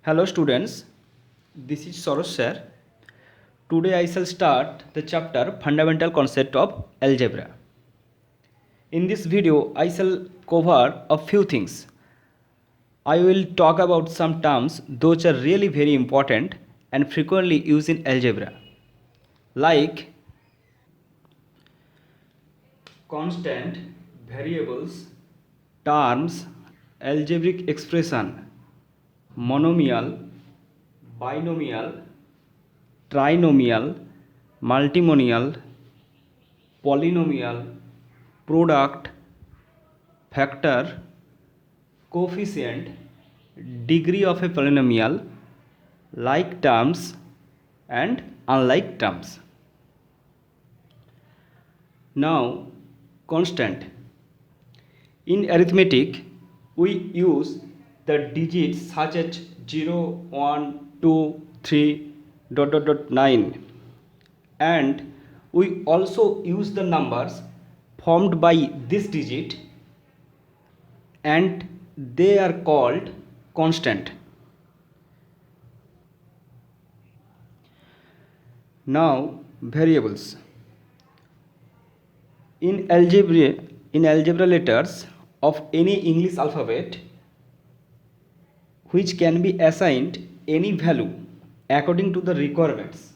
Hello students, this is Sarosh sir. Today I shall start the chapter Fundamental Concept of Algebra. In this video I shall cover a few things. I will talk about some terms those are really very important and frequently used in algebra, like constant, variables, terms, algebraic expression, monomial, binomial, trinomial, multinomial, polynomial, product, factor, coefficient, degree of a polynomial, like terms and unlike terms. Now, constant. In arithmetic, we use the digits such as 0, 1, 2, 3, dot 9, and we also use the numbers formed by this digit and they are called constant. Now, variables. In algebra letters of any English alphabet which can be assigned any value according to the requirements.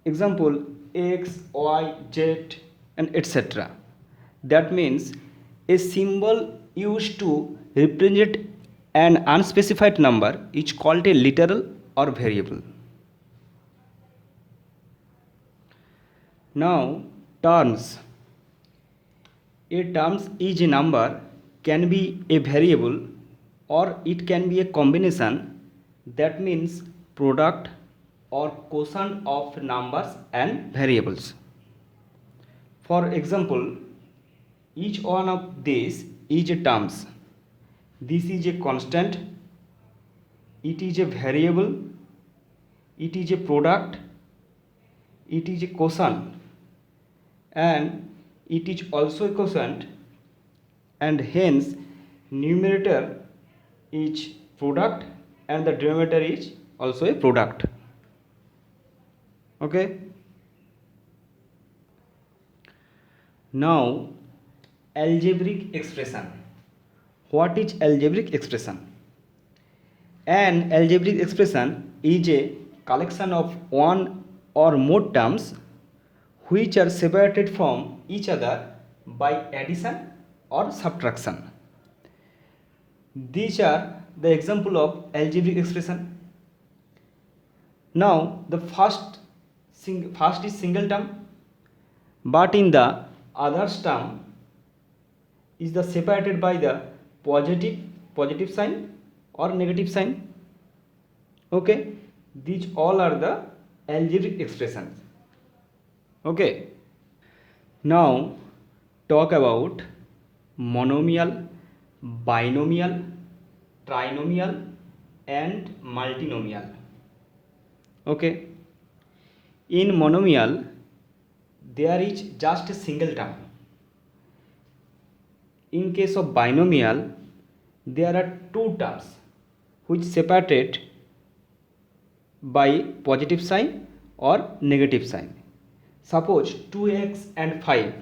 Example x, y, z and etc. That means a symbol used to represent an unspecified number is called a literal or variable. Now, terms. A terms is a number, can be a variable or it can be a combination, that means product or quotient of numbers and variables. For example, each one of these is a terms. This is a constant, it is a variable, it is a product, it is a quotient, and it is also a quotient, and hence numerator is product and the denominator is also a product. Okay. Now, algebraic expression. What is algebraic expression? An algebraic expression is a collection of one or more terms which are separated from each other by addition or subtraction. These are the example of algebraic expression. Now the first is single term, but in the other term is the separated by the positive sign or negative sign. Okay, these all are the algebraic expressions. Okay, now talk about monomial, binomial, trinomial and multinomial. Okay, in monomial there is just a single term. In case of binomial there are two terms which separated by positive sign or negative sign. Suppose 2x and 5,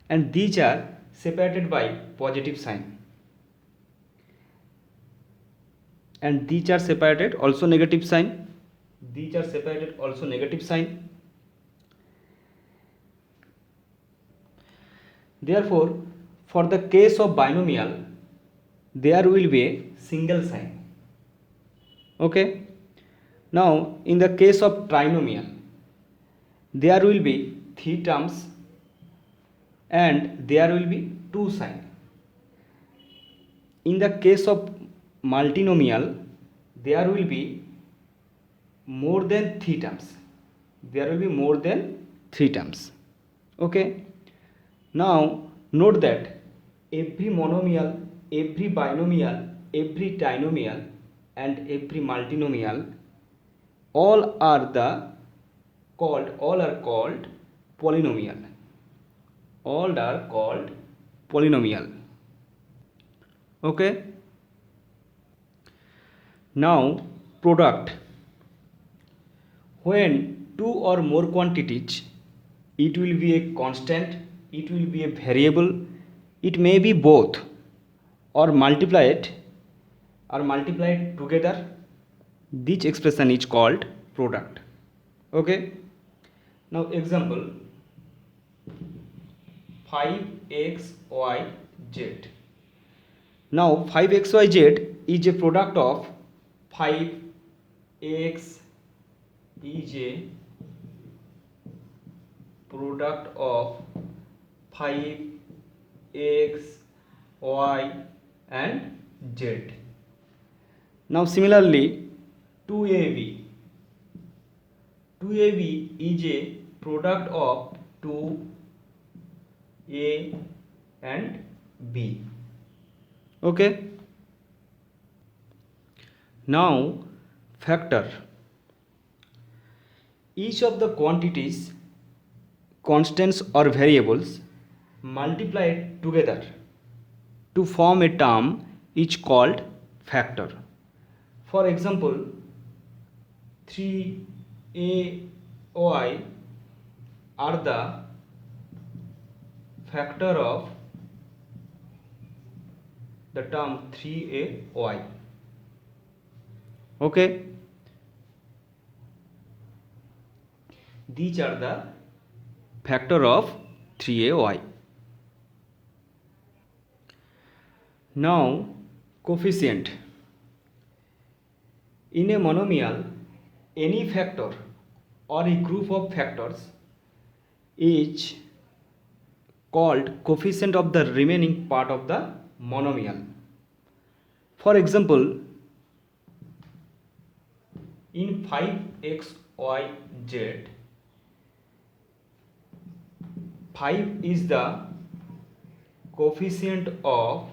and these are separated by positive sign, and these are separated also negative sign, these are separated also negative sign. Therefore, for the case of binomial there will be a single sign. Okay. Now in the case of trinomial there will be three terms and there will be two signs. In the case of multinomial there will be more than three terms. There will be more than three terms. Okay. Now note that every monomial, every binomial, every trinomial and every multinomial all are called polynomial. All are called polynomial. Okay. Now, product. When two or more quantities, it will be a constant, it will be a variable, it may be both, or multiplied together. This expression is called product. Okay. Now example 5xyz. Now 5xyz is a product of 5x is a product of 5x, y and z. Now similarly 2ab is a product of 2a and b. Okay. Now factor. Each of the quantities, constants or variables multiplied together to form a term is called factor. For example, 3ay are the factor of the term 3ay. Okay. These are the factor of 3ay. Now coefficient. In a monomial, any factor or a group of factors is called coefficient of the remaining part of the monomial. For example, in 5xyz, 5 is the coefficient of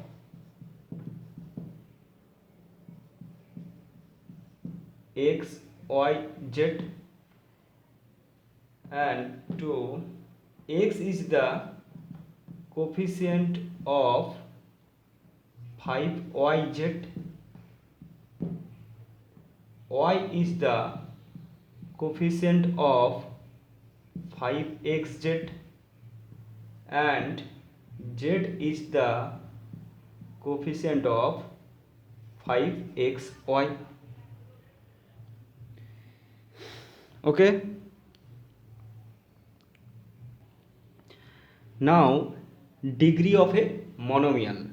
x, y, z, and 2, x is the coefficient of 5yz, y is the coefficient of 5xz, and z is the coefficient of 5xy. Okay. Now degree of a monomial.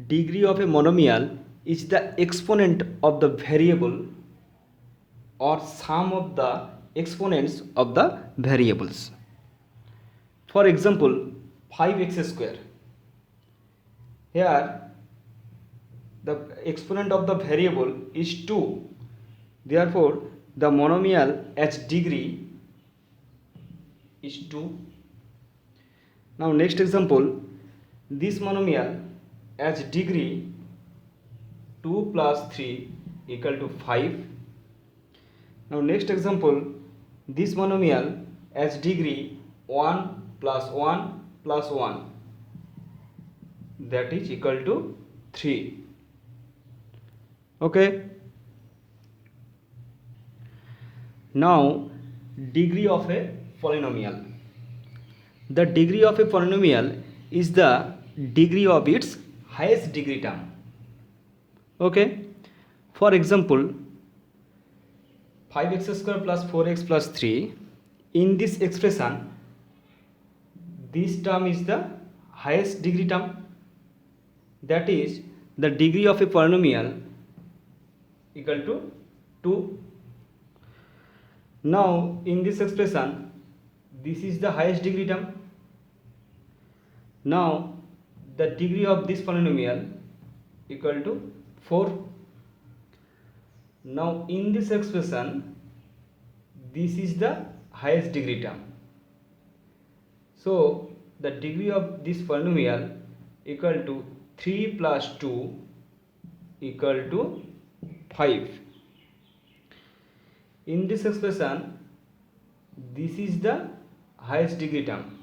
Degree of a monomial is the exponent of the variable or sum of the exponents of the variables. For example, 5x square. Here the exponent of the variable is 2. Therefore, the monomial as degree is 2. Now next example, this monomial as degree 2 plus 3 equal to 5. Now next example, this monomial as degree 1 plus 1 plus 1, that is equal to 3. Okay. Now degree of a polynomial. The degree of a polynomial is the degree of its highest degree term. Okay. For example, 5x square plus 4x plus 3. In this expression, this term is the highest degree term. That is, the degree of a polynomial equal to 2. Now in this expression, this is the highest degree term. Now the degree of this polynomial equal to 4. Now in this expression, this is the highest degree term. So the degree of this polynomial equal to 3 plus 2 equal to 5. In this expression, this is the highest degree term.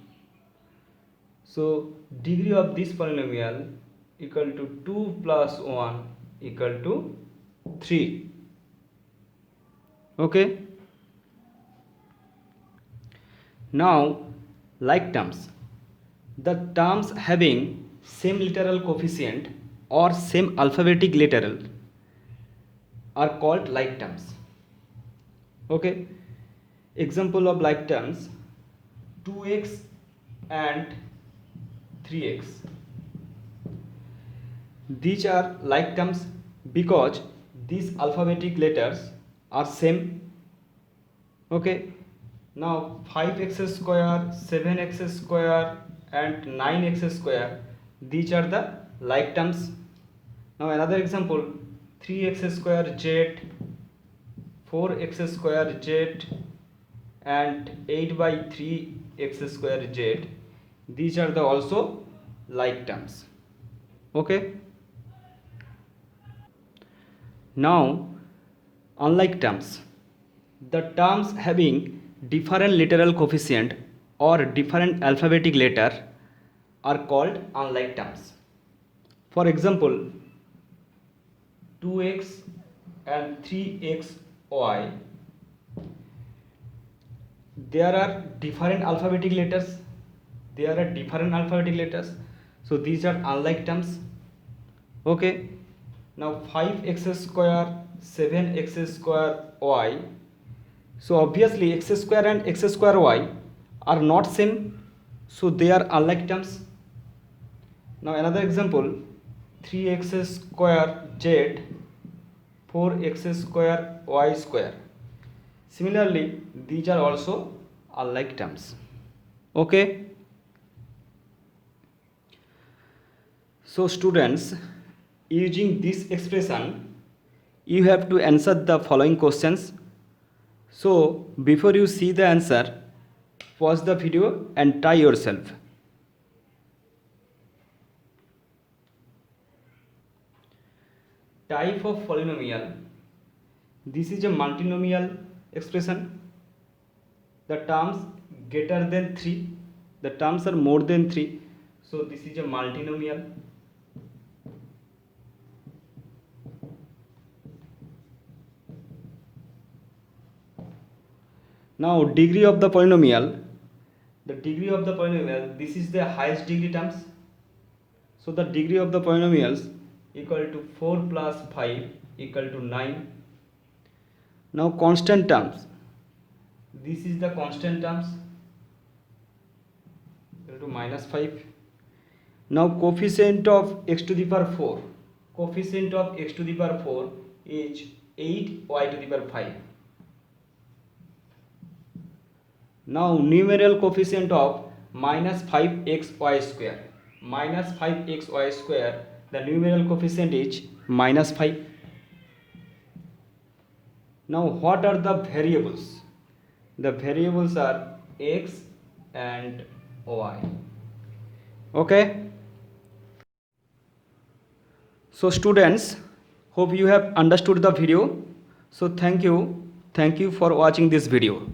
So degree of this polynomial equal to 2 plus 1 equal to 3. Okay. Now, like terms. The terms having same literal coefficient or same alphabetic literal are called like terms. Okay. Example of like terms: 2x and 3x. These are like terms because these alphabetic letters are same. Okay. Now 5x square, 7x square and 9x square, these are the like terms. Now another example: 3x square z, 4x square z and 8 by 3x square z, these are the also like terms. Okay. Now unlike terms. The terms having different literal coefficient or different alphabetic letter are called unlike terms. For example, 2x and 3xy, there are different alphabetic letters. So these are unlike terms. Okay. Now 5x square, 7x square y. So obviously x square and x square y are not same, so they are unlike terms. Now another example: 3x square z, 4x square y square. Similarly, these are also unlike terms. Okay. So students, using this expression, you have to answer the following questions. So before you see the answer, pause the video and try yourself. Type of polynomial. This is a multinomial expression. The terms greater than 3. The terms are more than 3. So this is a multinomial. Now degree of the polynomial. The degree of the polynomial, this is the highest degree terms. So the degree of the polynomials equal to 4 plus 5 equal to 9. Now constant terms. This is the constant terms equal to minus 5. Now coefficient of x to the power 4. Coefficient of x to the power 4 is 8y to the power 5. Now numeral coefficient of minus 5xy square. Minus 5xy square, the numeral coefficient is minus 5. Now what are the variables? The variables are x and y. Okay. So students, hope you have understood the video. So thank you for watching this video.